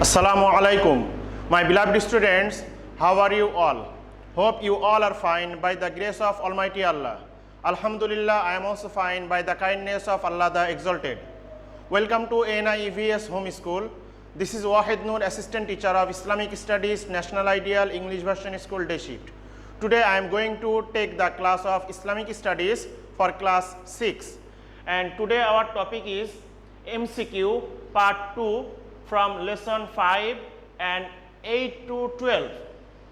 Assalamu alaikum. My beloved students, how are you all? Hope you all are fine by the grace of Almighty Allah. Alhamdulillah, I am also fine by the kindness of Allah the Exalted. Welcome to NIEVS Home School. This is Wahid Noor, Assistant Teacher of Islamic Studies, National Ideal English Version School Day Shift. Today I am going to take the class of Islamic Studies for class 6. And today our topic is MCQ part 2 from lesson 5 and 8 to 12,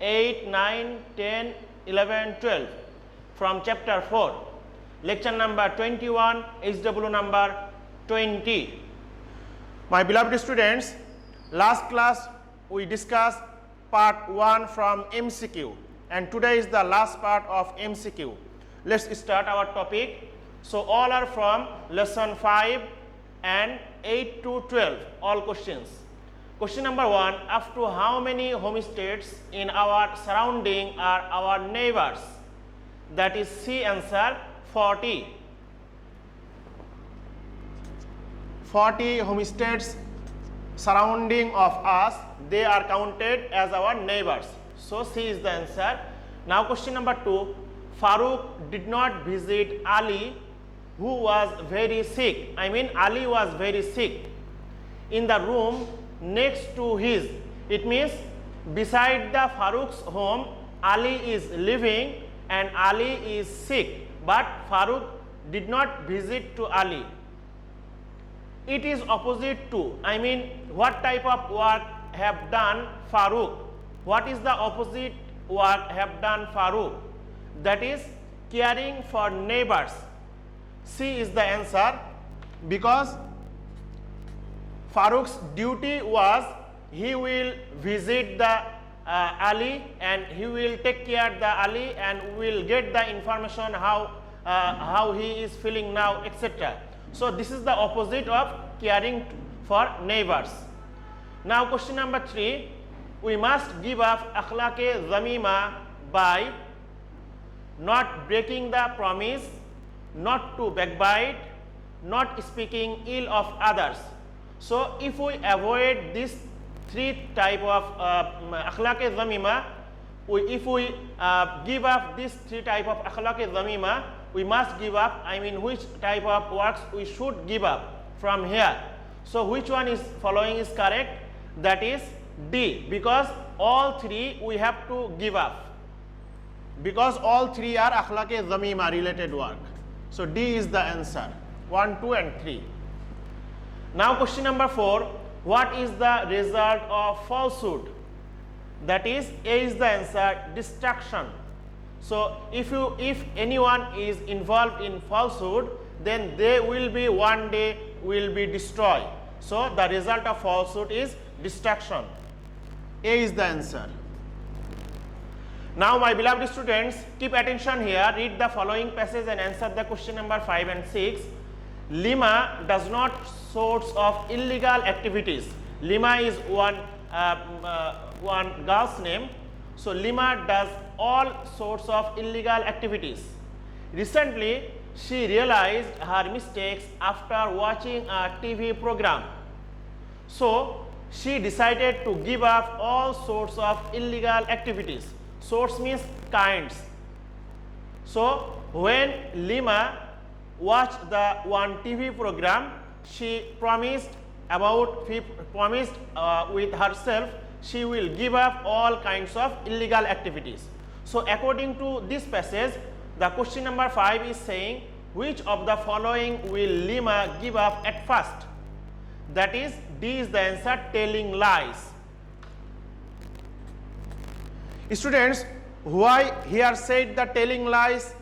8, 9, 10, 11, 12 from chapter 4, lecture number 21, HW number 20. My beloved students, last class we discussed part 1 from MCQ and today is the last part of MCQ. Let's start our topic. So all are from lesson 5 and 8 to 12, all questions. Question number 1, up to how many homesteads in our surrounding are our neighbors? That is C answer, 40. 40 homesteads surrounding of us, they are counted as our neighbors. So C is the answer. Now question number 2, Farooq did not visit Ali who was very sick. Ali was very sick in the room next to his. It means beside the Farooq's home, Ali is living and Ali is sick, but Farooq did not visit to Ali. It is opposite to, what type of work have done Farooq? What is the opposite work have done Farooq? That is caring for neighbors. C is the answer, because Farooq's duty was he will visit the Ali and he will take care of the Ali and will get the information how he is feeling now, etc. So this is the opposite of caring for neighbors. Now question number 3, we must give up akhlaq-e-zamima by not breaking the promise, not to backbite, not speaking ill of others. So if we avoid these 3 type of akhlaq-e-zamima, if we give up these 3 type of akhlaq-e-zamima, we must give up, which type of works we should give up from here. So which one is following is correct? That is D, because all 3 we have to give up, because all 3 are akhlaq-e-zamima related work. So D is the answer, 1, 2 and 3. Now question number 4, what is the result of falsehood? That is A is the answer, destruction. So if anyone is involved in falsehood, then they will be one day will be destroyed. So the result of falsehood is destruction. A is the answer. Now my beloved students, keep attention here, read the following passage and answer the question number 5 and 6. Lima does not sorts of illegal activities. Lima is one girl's name. So Lima does all sorts of illegal activities. Recently, she realized her mistakes after watching a TV program. So she decided to give up all sorts of illegal activities. Sorts means kinds. So when Lima watched the one TV program, she promised with herself she will give up all kinds of illegal activities. So according to this passage, the question number 5 is saying, which of the following will Lima give up at first? That is D is the answer, telling lies. Students, why here said the telling lies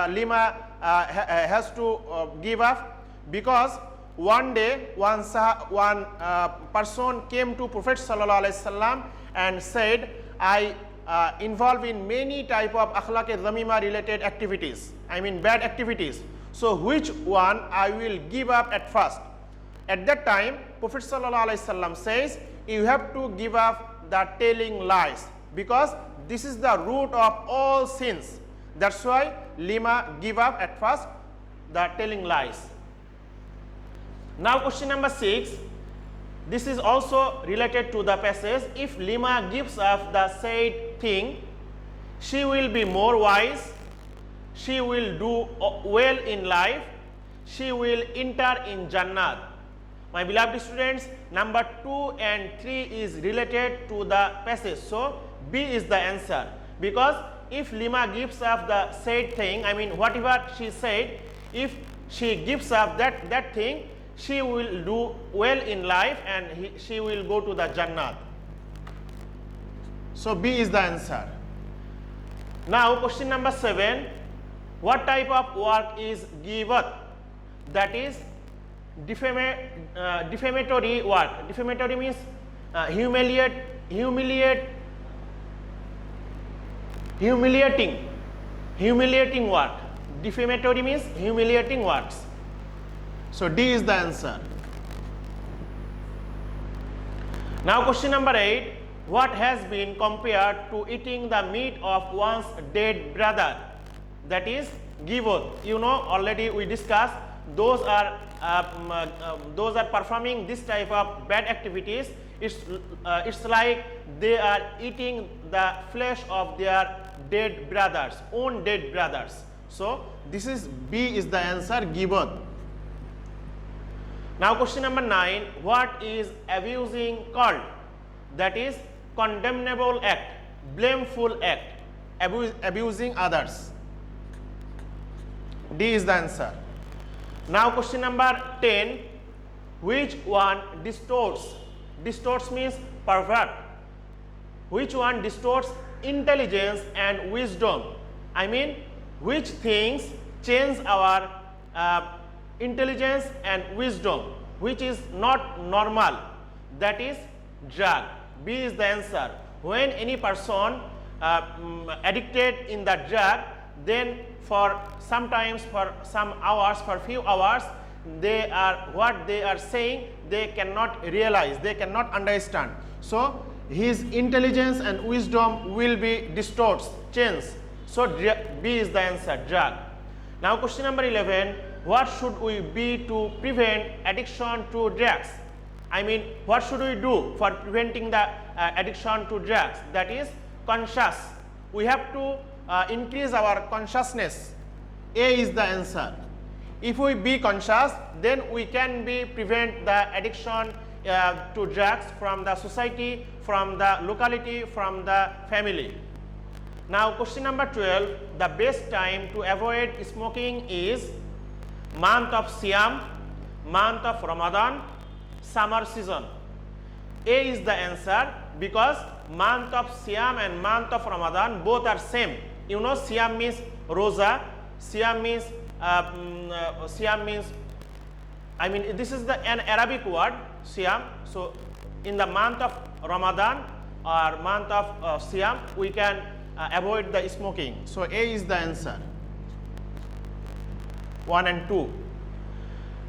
Lima has to give up? Because one day one person came to Prophet Sallallahu Alaihi Wasallam and said, I involved in many type of akhlaq-e-zamima related activities, bad activities. So which one I will give up at first? At that time, Prophet Sallallahu Alaihi Wasallam says, you have to give up the telling lies, because this is the root of all sins. That's why Lima give up at first the telling lies. Now question number 6, This is also related to the passage. If Lima gives up the said thing, she will be more wise, she will do well in life, she will enter in Jannat. My beloved students, number 2 and 3 is related to the passage. So B is the answer, because if Lima gives up the said thing, I mean whatever she said, if she gives up that thing, she will do well in life and she will go to the Jannat. So B is the answer. Now question number 7, what type of work is givat? That is defamatory work. Defamatory means humiliating work. Defamatory means humiliating works. So D is the answer. Now question number 8, what has been compared to eating the meat of one's dead brother? That is givot. You know, already we discussed, those are performing this type of bad activities. It's like they are eating the flesh of their dead brothers, own dead brothers. So this is B is the answer, givot. Now question number 9, what is abusing called? That is condemnable act, blameful act, abusing others. D is the answer. Now question number 10, which one distorts? Distorts means pervert. Which one distorts intelligence and wisdom? I mean, which things change our intelligence and wisdom, which is not normal? That is drug. B is the answer. When any person addicted in the drug, then for sometimes for some hours, for few hours, they are what they are saying, they cannot realize, they cannot understand. So his intelligence and wisdom will be distorted, changed. So B is the answer, drug. Now question number 11, what should we be to prevent addiction to drugs? I mean, what should we do for preventing the addiction to drugs? That is conscious. We have to increase our consciousness. A is the answer. If we be conscious, then we can prevent the addiction to drugs from the society, from the locality, from the family. Now question number 12, the best time to avoid smoking is month of Siam, month of Ramadan, summer season. A is the answer, because month of Siam and month of Ramadan both are same. You know, Siam means roza, Siam means I mean, this is an Arabic word, Siam. So in the month of Ramadan or month of Siam, we can avoid the smoking. So A is the answer, 1 and 2.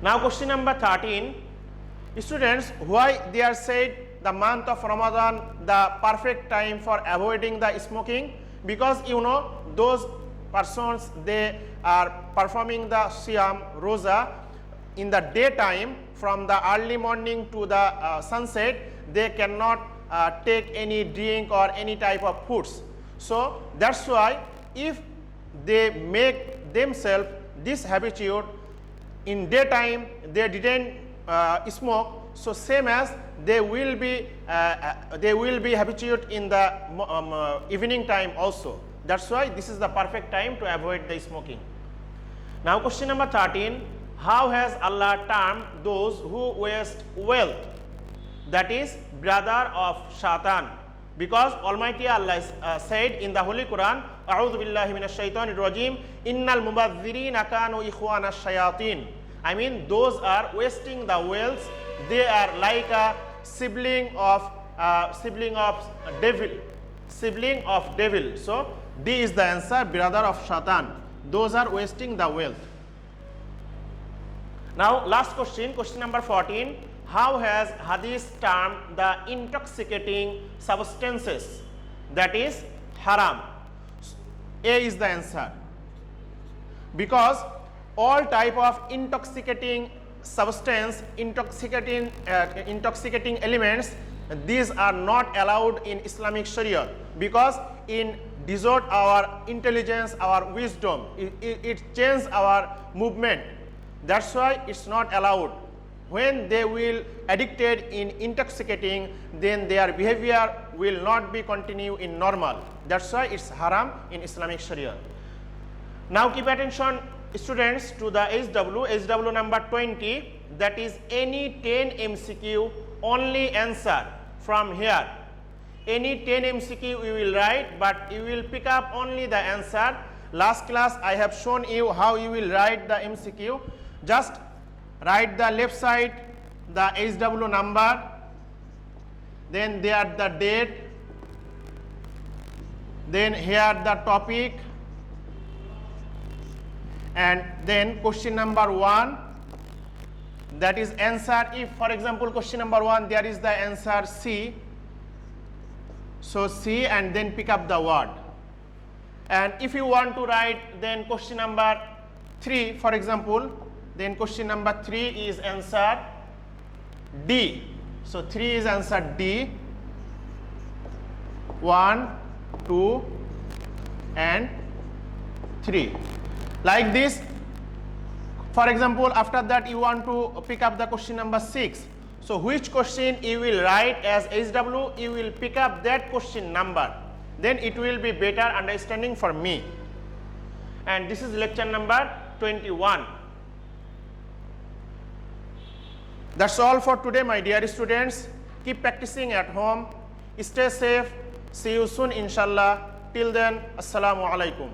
Now question number 13, students, why they are said the month of Ramadan the perfect time for avoiding the smoking? Because you know, those persons, they are performing the Siyam, Roza in the daytime, from the early morning to the sunset, they cannot take any drink or any type of foods. So that's why if they make themselves this habitude, in daytime they didn't smoke, so same as they will be habituated in the evening time also. That's why this is the perfect time to avoid the smoking. Now question number 13, how has Allah termed those who waste wealth? That is brother of Shaitan. Because Almighty Allah said in the Holy Quran, A'udhu billahi minash shaitanir rajim, Innal mubadhirina kanu ikhwana shayatin. I mean, those are wasting the wealth, they are like a sibling of devil. So D is the answer, brother of Shaitan. Those are wasting the wealth. Now last question, question number 14. How has Hadith termed the intoxicating substances? That is haram. A is the answer. Because all type of intoxicating substance, intoxicating elements, these are not allowed in Islamic Sharia, because in distort our intelligence, our wisdom, it changes our movement. That's why it's not allowed. When they will addicted in intoxicating, then their behavior will not be continue in normal. That's why it's haram in Islamic Sharia. Now keep attention, students, to the HW number 20, that is any 10 MCQ only answer from here. Any 10 MCQ you will write, but you will pick up only the answer. Last class I have shown you how you will write the MCQ. Just write the left side the HW number, then there the date, then here the topic, and then question number 1, that is answer. If for example question number 1 there is the answer C, so C, and then pick up the word. And if you want to write then question number 3 for example, then question number 3 is answer D. So 3 is answer D, 1, 2 and 3. Like this. For example, after that you want to pick up the question number 6. So which question you will write as HW, you will pick up that question number. Then it will be better understanding for me. And this is lecture number 21. That's all for today, my dear students. Keep practicing at home. Stay safe. See you soon, inshallah. Till then, assalamu alaikum.